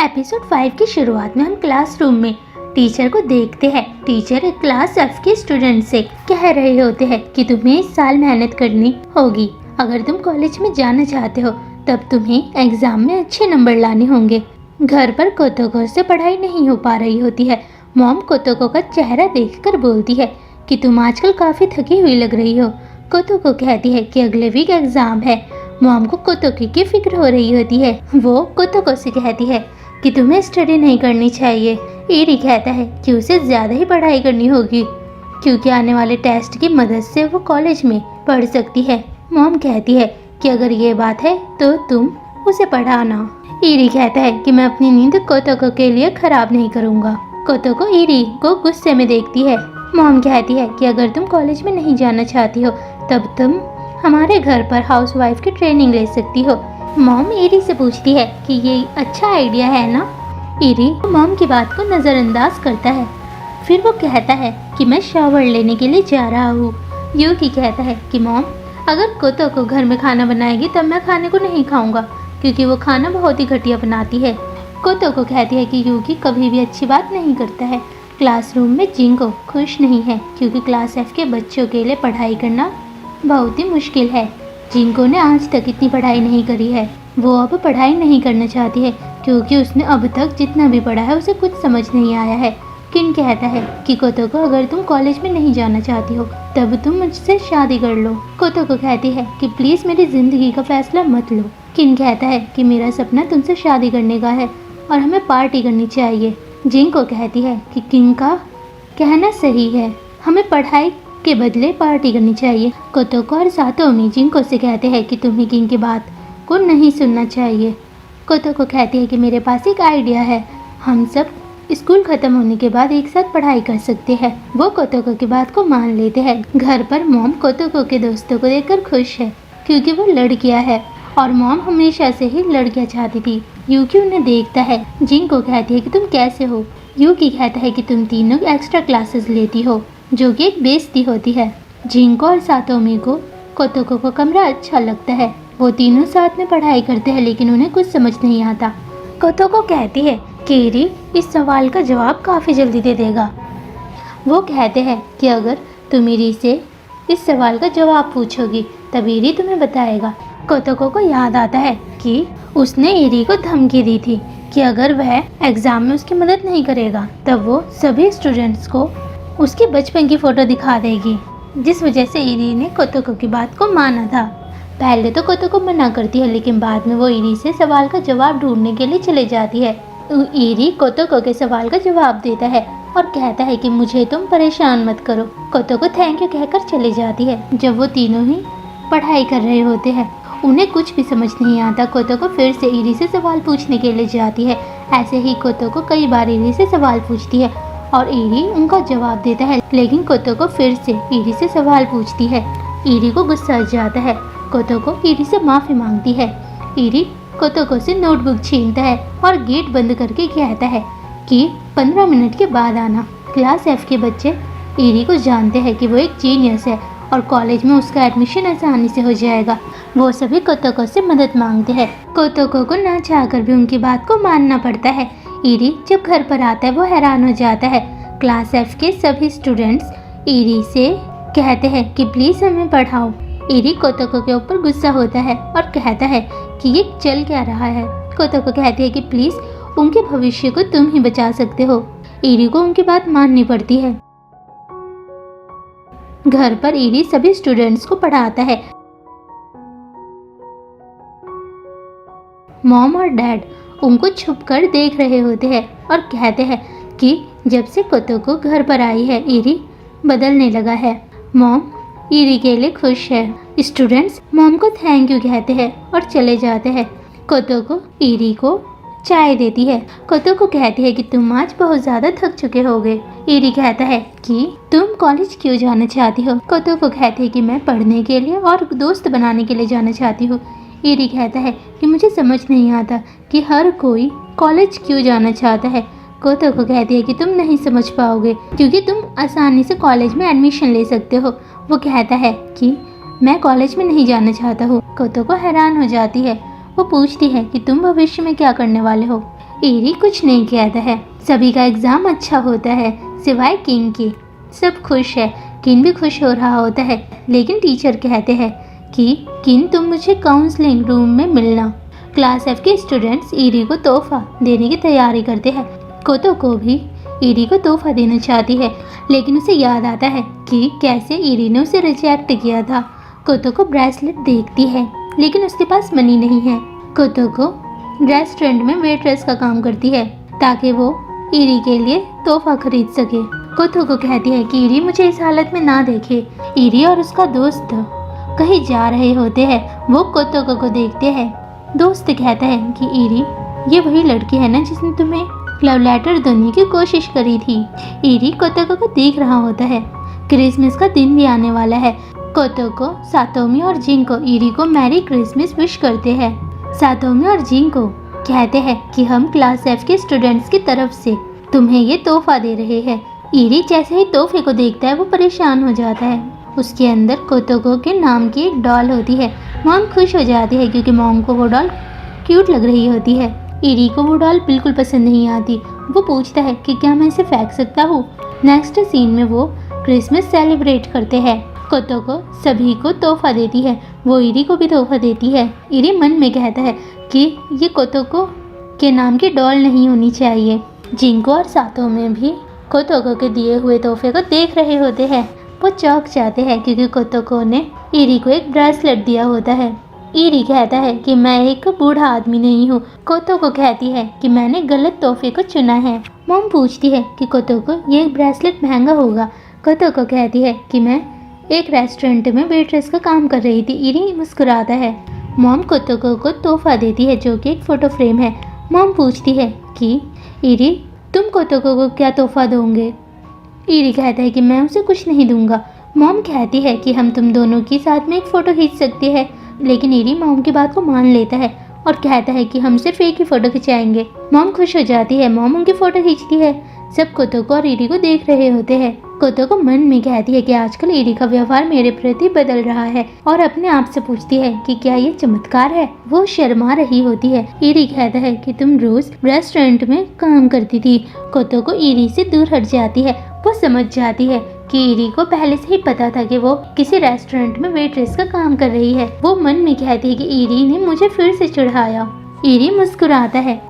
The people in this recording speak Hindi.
एपिसोड 5 की शुरुआत में हम क्लासरूम में टीचर को देखते हैं। टीचर क्लास एफ के स्टूडेंट से कह रहे होते हैं कि तुम्हें इस साल मेहनत करनी होगी। अगर तुम कॉलेज में जाना चाहते हो तब तुम्हें एग्जाम में अच्छे नंबर लाने होंगे। घर पर कोतोको से पढ़ाई नहीं हो पा रही होती है। मॉम कोतोको का चेहरा देखकर बोलती है कि तुम आजकल काफी थकी हुई लग रही हो। कोतोको कहती है कि अगले वीक एग्जाम है। मॉम को कोतोको की फिक्र हो रही होती है। वो कोतोको से कहती है कि तुम्हें स्टडी नहीं करनी चाहिए। इरी कहता है कि उसे ज़्यादा ही पढ़ाई करनी होगी क्योंकि आने वाले टेस्ट की मदद से वो कॉलेज में पढ़ सकती है। मॉम कहती है कि अगर ये बात है तो तुम उसे पढ़ाना। इरी कहता है कि मैं अपनी नींद कोतोको के लिए खराब नहीं करूँगा। कोतोको इरी को गुस्से में देखती है। मॉम कहती है कि अगर तुम कॉलेज में नहीं जाना चाहती हो तब तुम हमारे घर पर हाउसवाइफ की ट्रेनिंग ले सकती हो। मॉम इरी से पूछती है कि ये अच्छा आइडिया है ना। इरी मॉम की बात को नज़रअंदाज करता है। फिर वो कहता है कि मैं शावर लेने के लिए जा रहा हूँ। यूकी कहता है कि मॉम अगर कोतोको घर में खाना बनाएगी तब मैं खाने को नहीं खाऊंगा क्योंकि वो खाना बहुत ही घटिया बनाती है। कोतोको कहती है कि यूकी कभी भी अच्छी बात नहीं करता है। क्लासरूम में जिंको खुश नहीं है क्योंकि क्लास एफ के बच्चों के लिए पढ़ाई करना बहुत ही मुश्किल है। जिंको ने आज तक इतनी पढ़ाई नहीं करी है। वो अब पढ़ाई नहीं करना चाहती है क्योंकि उसने अब तक जितना भी पढ़ा है उसे कुछ समझ नहीं आया है। किन कहता है कि कोतोको अगर तुम कॉलेज में नहीं जाना चाहती हो तब तुम मुझसे शादी कर लो। कोतोको कहती है कि प्लीज़ मेरी ज़िंदगी का फैसला मत लो। किन कहता है कि मेरा सपना तुमसे शादी करने का है और हमें पार्टी करनी चाहिए। जिंको कहती है कि किंग का कहना सही है, हमें पढ़ाई के बदले पार्टी करनी चाहिए। कोतोको और सातोमी जिंको से कहते हैं कि तुम्हें किंग की बात को नहीं सुनना चाहिए। कोतोको कहती है कि मेरे पास एक आइडिया है, हम सब स्कूल ख़त्म होने के बाद एक साथ पढ़ाई कर सकते हैं। वो कोतोको की बात को मान लेते हैं। घर पर मॉम कोतोको के दोस्तों को देखकर खुश है क्योंकि वो लड़कियां है और मॉम हमेशा से ही लड़कियां चाहती थी। यूकी उन्हें देखता है। जिंको कहती है कि तुम कैसे हो। यूकी कहता है कि तुम तीनों एक्स्ट्रा क्लासेस लेती हो जो कि एक बेइज्जती होती है। जिंको और सातोमी को कोतोको का कमरा अच्छा लगता है। वो तीनों साथ में पढ़ाई करते हैं लेकिन उन्हें कुछ समझ नहीं आता। कोतोको कहती है कि इरी इस सवाल का जवाब काफ़ी जल्दी दे देगा। वो कहते हैं कि अगर तुम इरी से इस सवाल का जवाब पूछोगी तब इरी तुम्हें बताएगा। कोतोको को याद आता है कि उसने इरी को धमकी दी थी कि अगर वह एग्ज़ाम में उसकी मदद नहीं करेगा तब वो सभी स्टूडेंट्स को उसके बचपन की फ़ोटो दिखा देगी, जिस वजह से इरी ने कोतोको की बात को माना था। पहले तो कोतोको मना करती है लेकिन बाद में वो इरी से सवाल का जवाब ढूंढने के लिए चले जाती है। इरी कोतोको के सवाल का जवाब देता है और कहता है कि मुझे तुम परेशान मत करो। कोतोको थैंक यू कहकर चले जाती है। जब वो तीनों ही पढ़ाई कर रहे होते हैं उन्हें कुछ भी समझ नहीं आता। कोतोको फिर से इरी से सवाल पूछने के लिए जाती है। ऐसे ही कोतोको कई बार इरी से सवाल पूछती है और इरी उनका जवाब देता है लेकिन कोतोको फिर से इरी से सवाल पूछती है। इरी को गुस्सा आ जाता है। कोतोको इरी से माफ़ी मांगती है। इरी कोतोको से नोटबुक छीनता है और गेट बंद करके कहता है कि 15 मिनट के बाद आना। क्लास एफ के बच्चे इरी को जानते हैं कि वो एक जीनियस है और कॉलेज में उसका एडमिशन आसानी से हो जाएगा। वो सभी कोतोको से मदद मांगते हैं। कोतोको को ना चाहकर भी उनकी बात को मानना पड़ता है। इरी जब घर पर आता है वो हैरान हो जाता है। क्लास एफ के सभी स्टूडेंट्स इरी से कहते हैं कि प्लीज़ हमें पढ़ाओ। इरी कोतोको के ऊपर गुस्सा होता है और कहता है कि ये चल क्या रहा है। कोतोको कहती है कि प्लीज़ उनके भविष्य को तुम ही बचा सकते हो। इरी को उनकी बात माननी पड़ती है। घर पर इरी सभी स्टूडेंट्स को पढ़ाता है। मॉम और डैड उनको छुपकर देख रहे होते हैं और कहते हैं कि जब से कोतोको घर पर आई है इरी बदलने लगा है। मॉम इरी के लिए खुश है। स्टूडेंट्स मॉम को थैंक यू कहते हैं और चले जाते हैं। कोतोको इरी को चाय देती है। कोतोको कहती है कि तुम आज बहुत ज़्यादा थक चुके होगे। इरी कहता है कि तुम कॉलेज क्यों जाना चाहती हो। कोतोको कहती है कि मैं पढ़ने के लिए और दोस्त बनाने के लिए जाना चाहती हूँ। इरी कहता है कि मुझे समझ नहीं आता कि हर कोई कॉलेज क्यों जाना चाहता है। कोतोको कहती है कि तुम नहीं समझ पाओगे क्योंकि तुम आसानी से कॉलेज में एडमिशन ले सकते हो। वो कहता है कि मैं कॉलेज में नहीं जाना चाहता हूँ। कोतोको हैरान हो जाती है। वो पूछती है कि तुम भविष्य में क्या करने वाले हो। ईरी कुछ नहीं कहता है। सभी का एग्जाम अच्छा होता है सिवाय किंग के। सब खुश है, किन भी खुश हो रहा होता है, लेकिन टीचर कहते हैं कि किन तुम मुझे काउंसलिंग रूम में मिलना। क्लास एफ के स्टूडेंट्स ईरी को तोहफा देने की तैयारी करते हैं। कोतो भी ईरी को तोहफा देना चाहती है, लेकिन उसे याद आता है कि कैसे ईरी ने उसे रिजेक्ट किया था। कोतो ब्रेसलेट देखती है, लेकिन उसके पास मनी नहीं है। कोतो रेस्टोरेंट में वेट्रेस का काम करती है ताकि वो ईरी के लिए तोहफा खरीद सके। कोतो कहती है कि ईरी मुझे इस हालत में ना देखे। ईरी और उसका दोस्त कहीं जा रहे होते हैं। वो कोतो को देखते हैं। दोस्त कहता है कि ईरी, ये वही लड़की है ना जिसने तुम्हें लव लेटर देने की कोशिश करी थी। ईरी कोतो को देख रहा होता है। क्रिसमस का दिन भी आने वाला है। कोतो, सातोमी और जिंको ईरी को मैरी क्रिसमस विश करते हैं। सातोमी और जिंको कहते हैं कि हम क्लास एफ के स्टूडेंट्स की तरफ से तुम्हें ये तोहफा दे रहे हैं। ईरी जैसे ही तोहफे को देखता है वो परेशान हो जाता है। उसके अंदर कोतो के नाम की एक डॉल होती है। मॉम खुश हो जाती है क्योंकि मॉम को वो डॉल क्यूट लग रही होती है। ईरी को वो डॉल बिल्कुल पसंद नहीं आती। वो पूछता है कि क्या मैं इसे फेंक सकता हूँ। नेक्स्ट सीन में वो क्रिसमस सेलिब्रेट करते हैं। कोतो सभी को तोहफा देती है। वो ईरी को भी तोहफा देती है। ईरी मन में कहता है कि ये कोतो के नाम की डॉल नहीं होनी चाहिए। जिंको और सातो में भी कोतो के दिए हुए तोहफे को देख रहे होते हैं। वो चौंक जाते हैं क्योंकि कोतो ने ईरी को एक ब्रेसलेट दिया होता है। ईरी कहता है कि मैं एक बूढ़ा आदमी नहीं हूँ। कोतो कहती है कि मैंने गलत तोहफे को चुना है। मॉम पूछती है कि कोतो ये ब्रेसलेट महंगा होगा। कोतो कहती है कि मैं एक रेस्टोरेंट में वेट्रेस का काम कर रही थी। ईरी मुस्कुराता है। मॉम कोतो को तोहफा देती है जो कि एक फ़ोटो फ्रेम है। मॉम पूछती है कि ईरी, तुम कोतो को क्या तोहफा दोगे? ईरी कहता है कि मैं उसे कुछ नहीं दूंगा। मॉम कहती है कि हम तुम दोनों की साथ में एक फ़ोटो खींच सकते हैं, लेकिन ईरी मॉम की बात को मान लेता है और कहता है कि हम सिर्फ एक ही फ़ोटो खिंचाएंगे। मॉम खुश हो जाती है। मॉम उनकी फ़ोटो खींचती है। सब कोतो और ईरी को देख रहे होते हैं। कोतो मन में कहती है कि आजकल ईरी का व्यवहार मेरे प्रति बदल रहा है और अपने आप से पूछती है कि क्या ये चमत्कार है। वो शर्मा रही होती है। ईरी कहता है कि तुम रोज रेस्टोरेंट में काम करती थी। कोतो ईरी से दूर हट जाती है। वो समझ जाती है कि ईरी को पहले से ही पता था कि वो किसी रेस्टोरेंट में वेट्रेस का काम कर रही है। वो मन में कहती है कि ईरी ने मुझे फिर से चिढ़ाया। ईरी मुस्कुराता है।